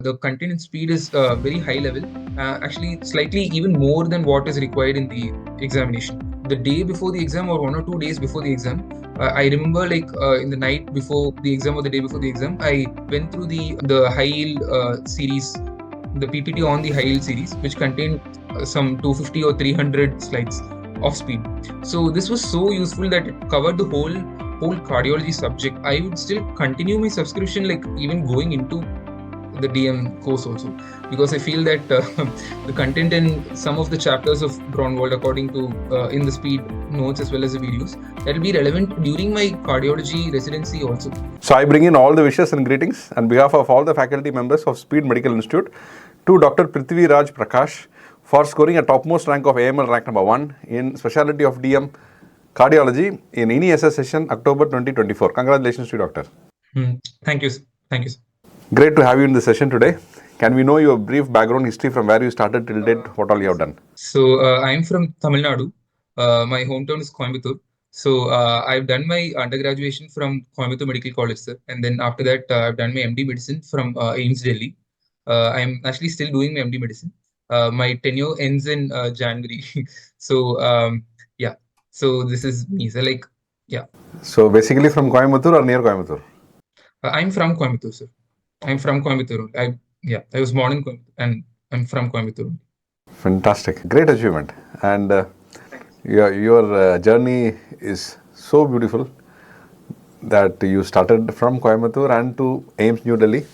The content and speed is very high level, actually slightly even more than what is required in the examination. The day before the exam or 1 or 2 days before the exam, I remember in the night before the exam or the day before the exam, I went through the high yield series, the PPT on the high yield series, which contained some 250 or 300 slides of speed. So this was so useful that it covered the whole cardiology subject. I would still continue my subscription, like even going into the DM course also, because I feel that the content in some of the chapters of Braunwald, according to in the speed notes as well as the videos, that will be relevant during my cardiology residency also. So I bring in all the wishes and greetings on behalf of all the faculty members of Speed Medical Institute to Dr. Prithivi Raaj Prakash for scoring a topmost rank of AML rank number 1 in Speciality of DM Cardiology in INISS session October 2024. Congratulations to you, Doctor. Thank you. Thank you. Great to have you in the session today. Can we know your brief background history from where you started till date, what all you have done? So I'm from Tamil Nadu. My hometown is Coimbatore. So I've done my undergraduation from Coimbatore Medical College, sir. And then after that, I've done my MD medicine from AIIMS Delhi. I'm actually still doing my MD medicine. My tenure ends in January. So yeah. So this is me. So yeah. So basically from Coimbatore or near Coimbatore? I'm from Coimbatore, sir. I'm from Coimbatore. I was born in Coimbatore and I'm from Coimbatore. Fantastic. Great achievement. And your journey is so beautiful that you started from Coimbatore and to AIIMS New Delhi,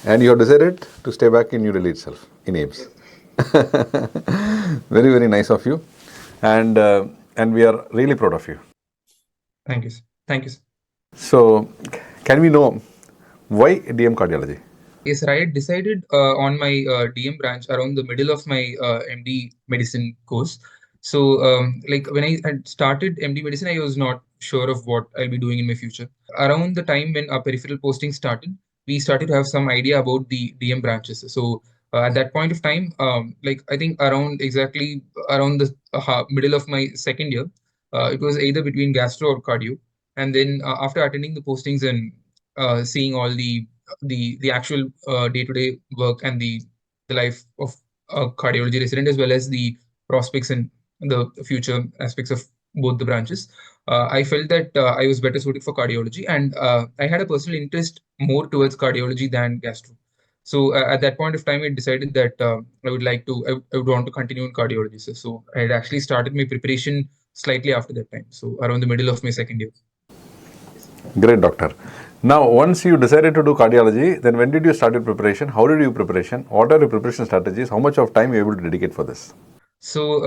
and you have decided to stay back in New Delhi itself, in AIIMS. Very, very nice of you. And we are really proud of you. Thank you, sir. Thank you, sir. So, can we know why DM Cardiology? Yes, sir. I had decided on my DM branch around the middle of my MD medicine course. So, when I had started MD medicine, I was not sure of what I'll be doing in my future. Around the time when our peripheral posting started, we started to have some idea about the DM branches. So, at that point of time, I think around the middle of my second year, it was either between gastro or cardio. And then after attending the postings and seeing all the actual day-to-day work and the life of a cardiology resident, as well as the prospects and the future aspects of both the branches, I felt that I was better suited for cardiology, and I had a personal interest more towards cardiology than gastro. So at that point of time, I decided that I would want to continue in cardiology. So I had actually started my preparation slightly after that time, so around the middle of my second year. Great, doctor. Now, once you decided to do cardiology, then when did you start your preparation? How did you preparation? What are your preparation strategies? How much of time you were able to dedicate for this? So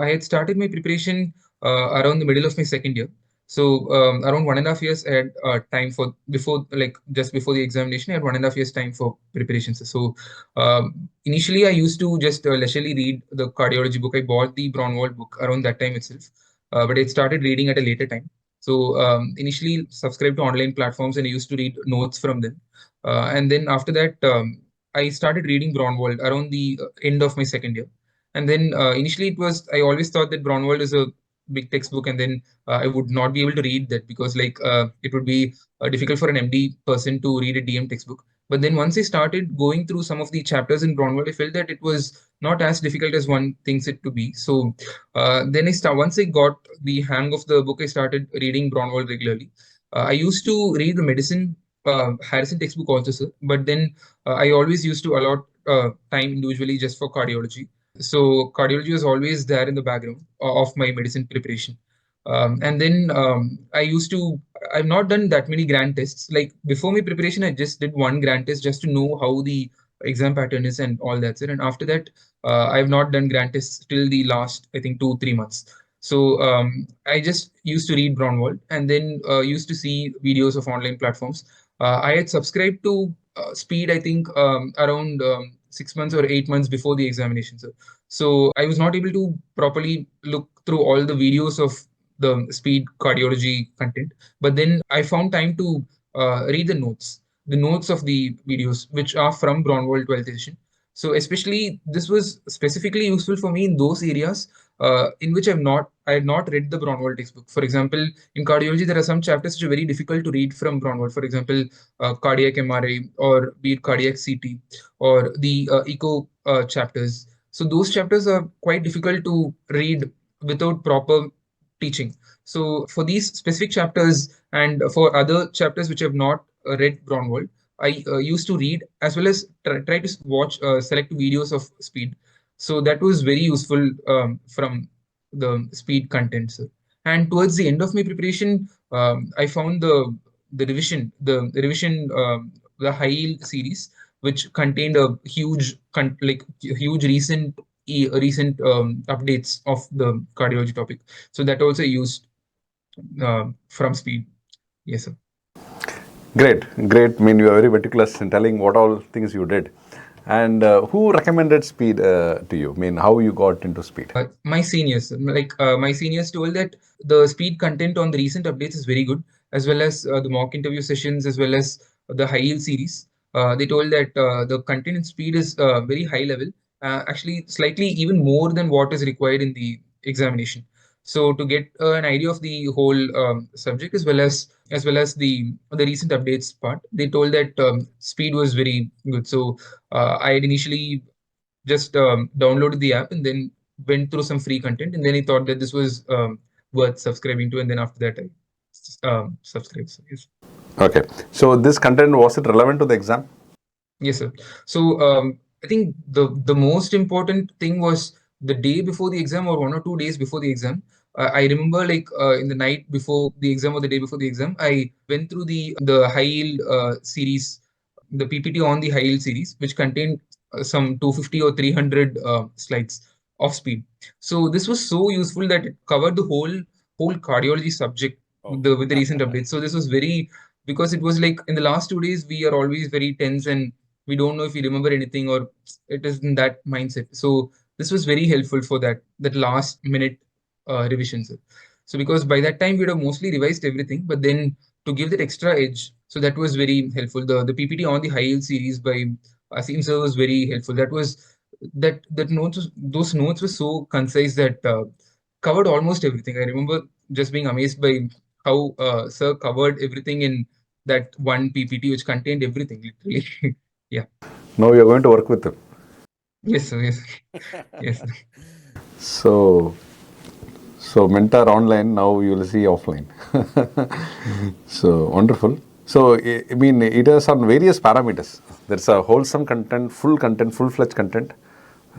I had started my preparation around the middle of my second year. So around 1.5 years, I had time for just before the examination, I had 1.5 years time for preparations. So initially, I used to just leisurely read the cardiology book. I bought the Braunwald book around that time itself, but I started reading at a later time. So initially, subscribed to online platforms and I used to read notes from them. And then after that, I started reading Braunwald around the end of my second year. And then initially I always thought that Braunwald is a big textbook, and then I would not be able to read that because it would be difficult for an MD person to read a DM textbook. But then once I started going through some of the chapters in Braunwald, I felt that it was not as difficult as one thinks it to be. So then once I got the hang of the book, I started reading Braunwald regularly. I used to read the medicine Harrison textbook also, sir. But then I always used to allot time individually just for cardiology. So cardiology was always there in the background of my medicine preparation. And then I've not done that many grand tests. Like before my preparation, I just did one grand test just to know how the exam pattern is and all that. And after that, I've not done grand tests till the last, I think, 2-3 months. So I just used to read Braunwald and then used to see videos of online platforms. I had subscribed to Speed, I think, around 6 months or 8 months before the examination. So I was not able to properly look through all the videos of the Speed cardiology content. But then I found time to read the notes of the videos, which are from Braunwald 12th edition. So especially this was specifically useful for me in those areas in which I had not read the Braunwald textbook. For example, in cardiology, there are some chapters which are very difficult to read from Braunwald. For example, cardiac MRI, or be it cardiac CT, or the echo chapters. So those chapters are quite difficult to read without proper teaching. So for these specific chapters and for other chapters which have not read Braunwald, I used to read as well as try to watch select videos of speed. So that was very useful from the speed content, sir. And towards the end of my preparation, I found the revision, the high yield series, which contained a huge recent updates of the cardiology topic. So that also used from speed. Yes, sir. Great, great. I mean, you are very meticulous in telling what all things you did. And who recommended speed to you? I mean, how you got into speed? My seniors, my seniors told that the speed content on the recent updates is very good, as well as the mock interview sessions, as well as the high yield series. They told that the content in speed is very high level, actually slightly even more than what is required in the examination. So to get an idea of the whole subject, as well as the recent updates part, they told that speed was very good. So I had initially just downloaded the app and then went through some free content, and then he thought that this was worth subscribing to, and then after that I subscribed. So, yes. Okay. So this content, was it relevant to the exam? Yes, sir. So I think the most important thing was the day before the exam, or 1 or 2 days before the exam. I remember, like in the night before the exam or the day before the exam, I went through the high yield series, the PPT on the high yield series, which contained some 250 or 300 slides of speed. So this was so useful that it covered the whole cardiology subject with the recent updates. So this was very, because it was like in the last 2 days we are always very tense and we don't know if we remember anything, or it is in that mindset. So this was very helpful for that last minute revision, sir. So because by that time we'd have mostly revised everything, but then to give that extra edge, so that was very helpful. The PPT on the high yield series by AIIMS sir was very helpful. That those notes were so concise that covered almost everything. I remember just being amazed by how sir covered everything in that one PPT, which contained everything literally. Yeah. Now you're going to work with them. Yes, sir. Yes. Yes, sir. So mentor online, now you will see offline. So wonderful. So I mean, it is on various parameters. There's a wholesome content, full-fledged content,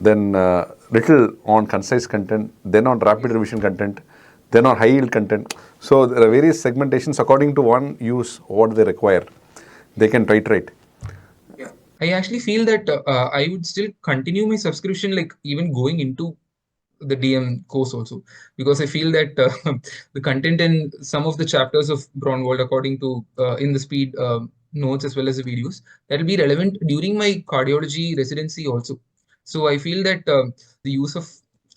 then little on concise content, then on rapid revision content, then on high yield content. So there are various segmentations according to one use what they require. They can titrate. Yeah. I actually feel that I would still continue my subscription, like even going into the DM course also, because I feel that the content in some of the chapters of Braunwald, according to in the speed notes as well as the videos, that will be relevant during my cardiology residency also. So I feel that the use of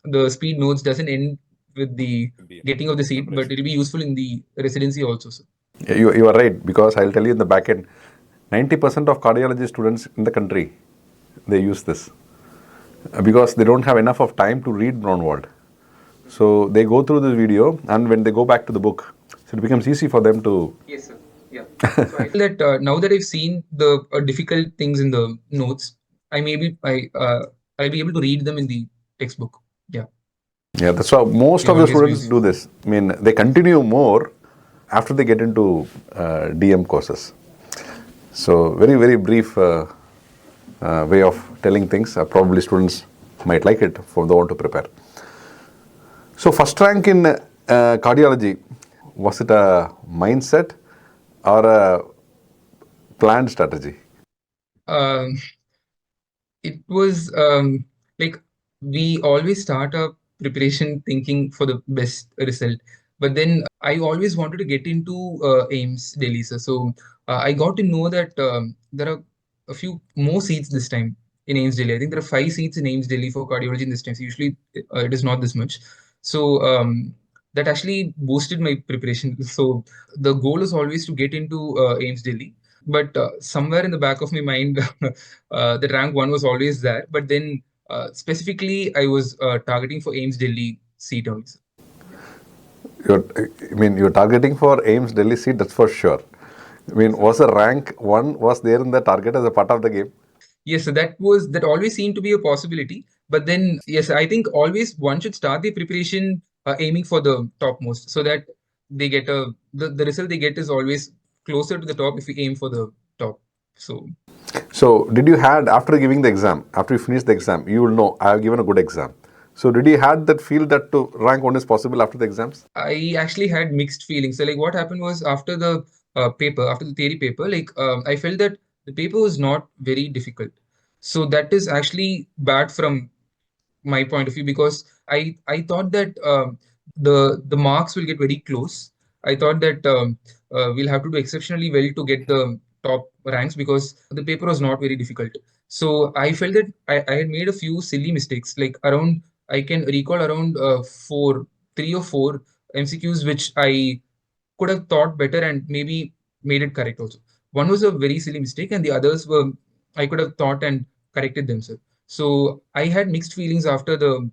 the speed notes doesn't end with the getting of the seat, but it will be useful in the residency also. So. You are right, because I'll tell you in the back end, 90% of cardiology students in the country, they use this because they don't have enough of time to read Braunwald. So they go through this video, and when they go back to the book, so it becomes easy for them to. Yes, sir. Yeah. So I feel that now that I've seen the difficult things in the notes, I'll be able to read them in the textbook. Yeah. Yeah, that's why most Yeah, of the one gets students used. do this. I mean, they continue more after they get into DM courses. So very, very brief way of telling things. Probably students might like it for the one to prepare. So first rank in cardiology, was it a mindset or a planned strategy? Um, it was like we always start our preparation thinking for the best result, but then I always wanted to get into AIIMS Delhi, sir. So I got to know that there are a few more seats this time in AIIMS Delhi. I think there are 5 seats in AIIMS Delhi for cardiology in this time. So usually it is not this much. So that actually boosted my preparation. So the goal is always to get into AIIMS Delhi. but somewhere in the back of my mind, the rank one was always there. But then specifically, I was targeting for AIIMS Delhi seat only. You're, I mean, you're targeting for AIIMS Delhi seat, that's for sure. I mean, was a rank one was there in the target as a part of the game? Yes, so that always seemed to be a possibility. But then, yes, I think always one should start the preparation aiming for the topmost, so that they get the result they get is always closer to the top if we aim for the top. So, did you had after giving the exam, after you finish the exam, you will know I have given a good exam. So, did you had that feel that to rank one is possible after the exams? I actually had mixed feelings. So, like, what happened was after the after the theory paper, like, I felt that the paper was not very difficult. So that is actually bad from my point of view, because I thought that the marks will get very close. I thought that we'll have to do exceptionally well to get the top ranks, because the paper was not very difficult. So I felt that I had made a few silly mistakes, like around, I can recall around three or four MCQs which I could have thought better and maybe made it correct also. One was a very silly mistake, and the others were I could have thought and corrected themselves. So I had mixed feelings after the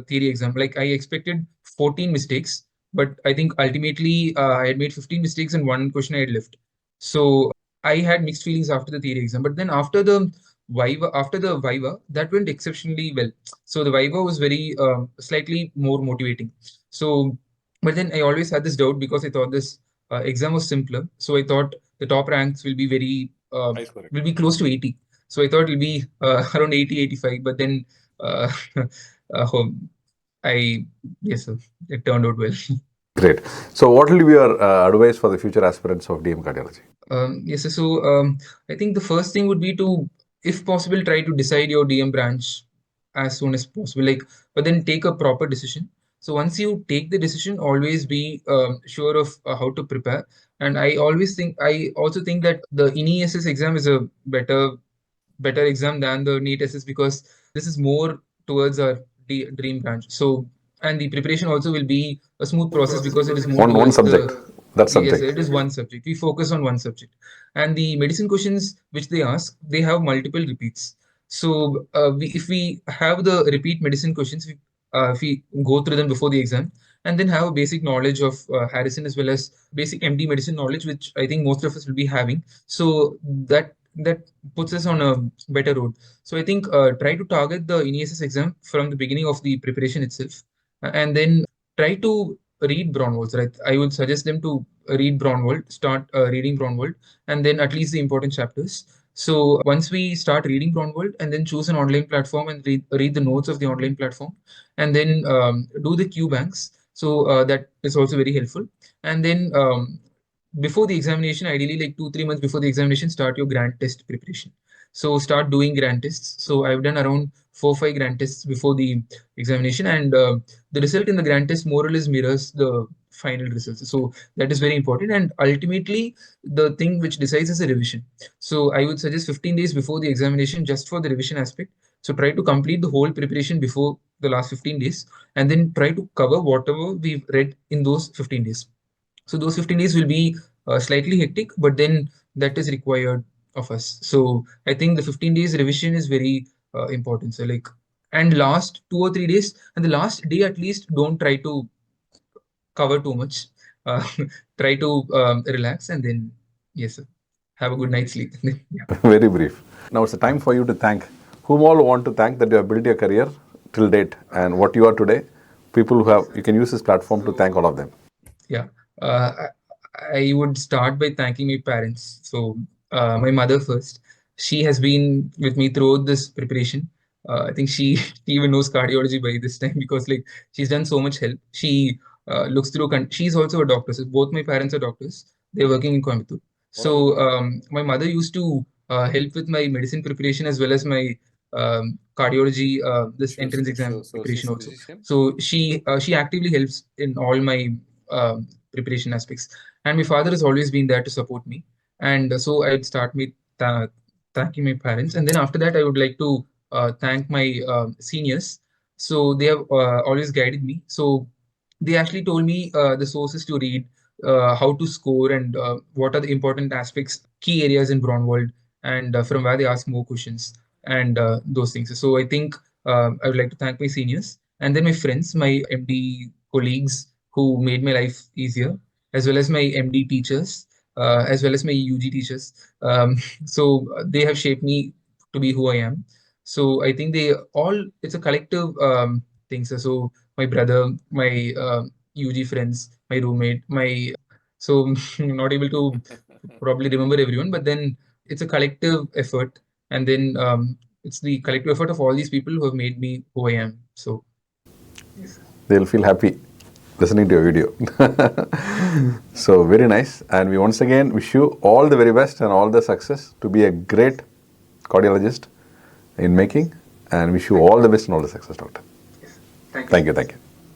theory exam. Like, I expected 14 mistakes, but I think ultimately I had made 15 mistakes and one question I had left. So I had mixed feelings after the theory exam. But then after the Viva, that went exceptionally well. So the Viva was very slightly more motivating. So, but then I always had this doubt, because I thought this exam was simpler. So I thought the top ranks will be will be close to 80. So I thought it'll be around 80, 85. But then uh, home, I yes, sir, it turned out well. Great. So, what will be your advice for the future aspirants of DM cardiology? Yes, sir. So I think the first thing would be to, if possible, try to decide your DM branch as soon as possible. Like, but then take a proper decision. So once you take the decision, always be sure of how to prepare. And I also think that the NEES exam is a better exam than the NEET SS, because this is more towards our dream branch. So, and the preparation also will be a smooth process, because it is more One towards subject. the, That yes, subject. it is one subject. We focus on one subject, and the medicine questions which they ask, they have multiple repeats. So, if we have the repeat medicine questions, if we go through them before the exam, and then have a basic knowledge of Harrison, as well as basic MD medicine knowledge, which I think most of us will be having. So that puts us on a better road. So I think try to target the NESS exam from the beginning of the preparation itself, and then try to read Braunwald's. Right, I would suggest them to read Braunwald, start reading Braunwald, and then at least the important chapters. So once we start reading Braunwald, and then choose an online platform and read the notes of the online platform, and then do the Q banks. So that is also very helpful. And then before the examination, ideally like 2 3 months before the examination, start your grand test preparation. So start doing grand tests. So I've done around 4 5 grand tests before the examination, and the result in the grand test more or less mirrors the final results. So that is very important, and ultimately the thing which decides is a revision. So I would suggest 15 days before the examination just for the revision aspect. So try to complete the whole preparation before the last 15 days, and then try to cover whatever we've read in those 15 days. So those 15 days will be slightly hectic, but then that is required of us. So I think the 15 days revision is very important. So, like, and last 2 or 3 days, and the last day at least, don't try to cover too much. Uh, try to relax, and then yes, sir, have a good night's sleep. Yeah. Very brief. Now it's a time for you to thank whom all want to thank that you have built your career till date and what you are today. People who have, you can use this platform to thank all of them. Yeah. I would start by thanking my parents. So, my mother first. She has been with me throughout this preparation. I think she even knows cardiology by this time, because like she's done so much help. She looks through. She's also a doctor. So both my parents are doctors. They're working in Coimbatore. So my mother used to help with my medicine preparation, as well as my cardiology this entrance exam preparation also. So she actively helps in all my preparation aspects. And my father has always been there to support me. And so I'd start with thanking my parents. And then after that, I would like to thank my seniors. So they have always guided me. So they actually told me the sources to read, how to score and what are the important aspects, key areas in Braunwald, and from where they ask more questions and those things. So I think I would like to thank my seniors and then my friends, my MD colleagues who made my life easier, as well as my MD teachers, as well as my UG teachers. So they have shaped me to be who I am. So I think they all, it's a collective thing. So my brother, my UG friends, my roommate, so not able to probably remember everyone, but then it's a collective effort. And then it's the collective effort of all these people who have made me who I am. So, yes. They'll feel happy listening to your video. So very nice. And we once again wish you all the very best and all the success to be a great cardiologist in making, and wish you all the best and all the success, doctor. Yes. Thank you. Thank you. Thank you.